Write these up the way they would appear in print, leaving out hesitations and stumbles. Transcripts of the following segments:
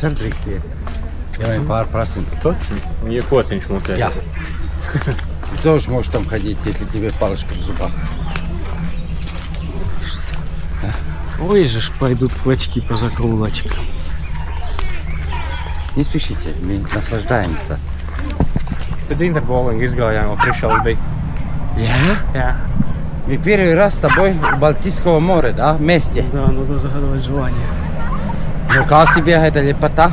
arī drīkst iet. Ja viņi pārprasим. Мне кociņš mutē. Jā. Ты тоже можешь там ходить, если тебе палочка в зубах. Ой же ж пойдут клочки по закоулочкам. Не спешите, мы наслаждаемся. Pēc Interbowlinga izgājām, vēl priekšāls bija. Я? Jā. Мы первый раз с тобой в Балтийского моря, да? Вместе. Да, надо загадывать желание. Ну как тебе эта лепота?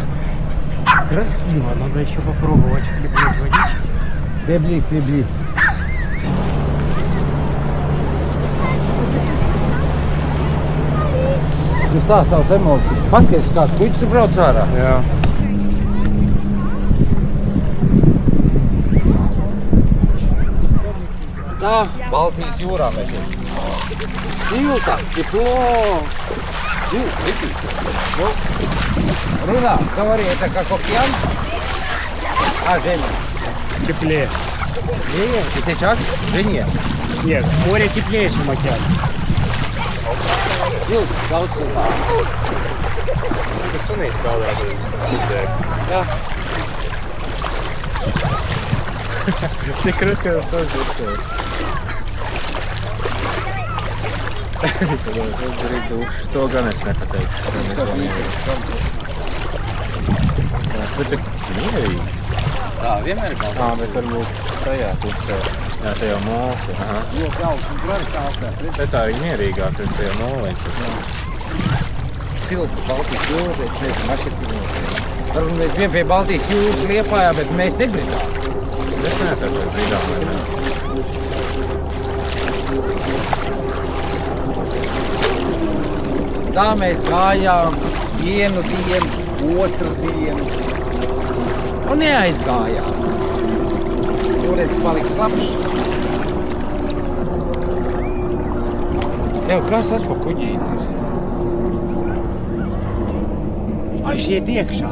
Красиво, надо еще попробовать хлебнуть водички. Хлебли. Tu stāst savas emocijas. Paskaties, kāds kuģis brauc ārā. Jā. Tā, Baltijas jūrā mēs esam. Silta, тепло. Silta, ритīgi. Рuna, говори, это как океан? А, Женя? Теплее. Не, и сейчас? Жене. Нет, море теплее, чем океан. Silta, daudz siltāk. Tas sunīts kādās dzirdēt. Jā. Tik krūt, ka tas savs dzirdēt. To gan es nepateikšu. Bet cik mierīgi. Tā, vienmēr ir kaut Bet varbūt tajā pusē. Jā, tajā mūsu. ļoti augsts un grari kā apkārt. Bet tā ir mierīgāk, ka tajā mūliņš. Silta Baltijas jūra, es nezinu, mašķirtinot. Varbūt mēs vien pie Baltijas jūras Liepājā, bet mēs nebridām. Es neesmu pēc brīdām. Tā mēs gājām vienu dienu, otru dienu un neaizgājām. Jūrēts palika slapšs. Tev kas tas pa kuģīti ir? Ai, viņš iet iekšā.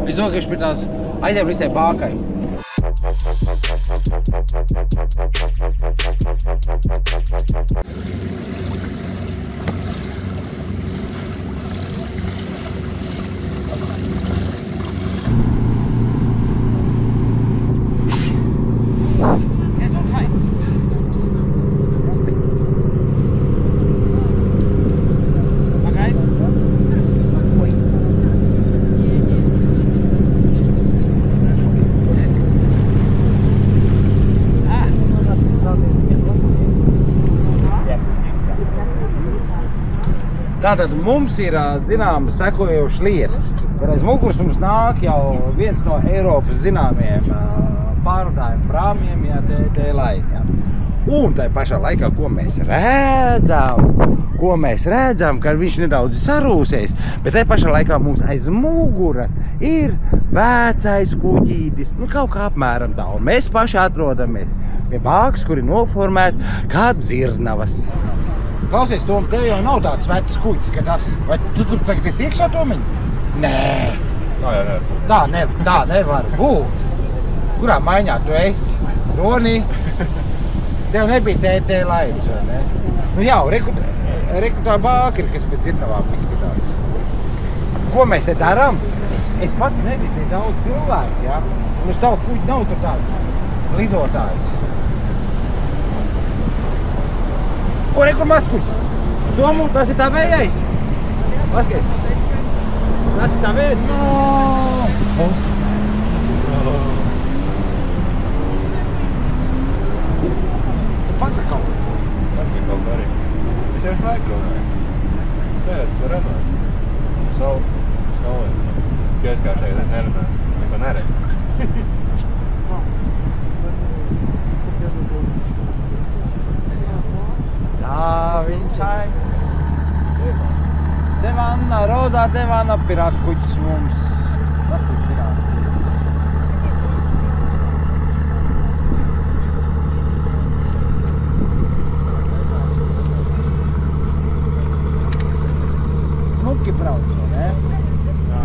Es domāju, ka viņš pie tās aizjām līdzai bākai. Tātad mums ir, zinām, sekojošas lietas. Aiz muguras mums nāk jau viens no Eiropas zināmiem pārvadājumu prāmjiem, jā, T-Line. Un tai pašā laikā, ko mēs redzam, ka viņš nedaudz sarūsies, bet tai pašā laikā mums aiz mugura ir vecais kuģītis, nu kaut kā apmēram tā. Un mēs paši atrodamies pie bākas, kur ir noformēta kā dzirnavas. Klausies, Tom, tev jau nav tāds vecs kuģis, ka tas... Vai tu tur tagad esi iekšā, Tomiņ? Nē. Tā jau nevar būt. Tā nevar būt. Kurā maiņā tu esi? Ronī? Tev nebija T-Lines, vai ne? Nu jā, reku tā bāka ir, kas pēc dzirnavām izskatās. Ko mēs te darām? Es pats nezinu, te daudz cilvēku, jā? Un uz tavu kuģi nav tur tāds lidotājs. O, rekur maskuķi! Tomu, tas ir tā vējais! Paskaties! Tas ir tā vējais! Pasaka kaut ko. Pasaka kaut ko arī. Es jau svaiku runāju. Es neredzu, ko runāt. Saulē. Tikai es kā tagad nerunās. Neko neredzu. Tā viņš aiz. Te vanna, rozā te vanna pirātu kuģis mums. Tas ir pirātu kuģis. Smuki brauc, vai ne? Jā.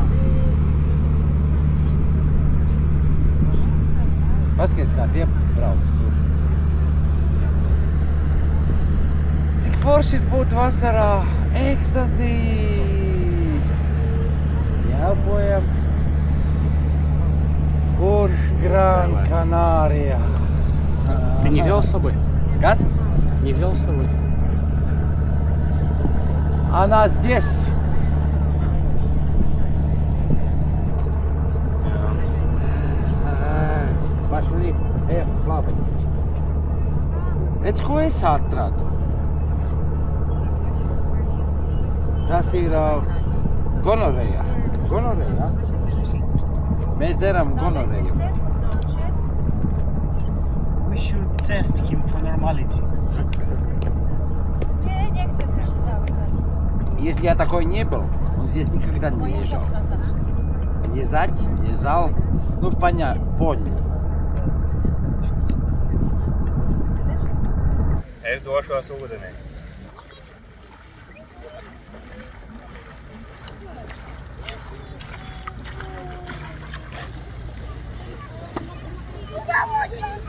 Paskaties, kā tie brauc tur. Cik forši būt vasarā, ekstazī! Jā, Marija. Ты не взял с собой? Kas? Не взял с собой? Она здесь. Пошли. Labi. Redz, ko es atradu? Tas ir gonoreja. Gonoreja? Mēs dzeram gonoreju. We should test him for normality. Не chcę się zdać. Если я такой не был, он здесь никогда не лежал. Лежал, ну понял. Es došos ūdenī. Я очень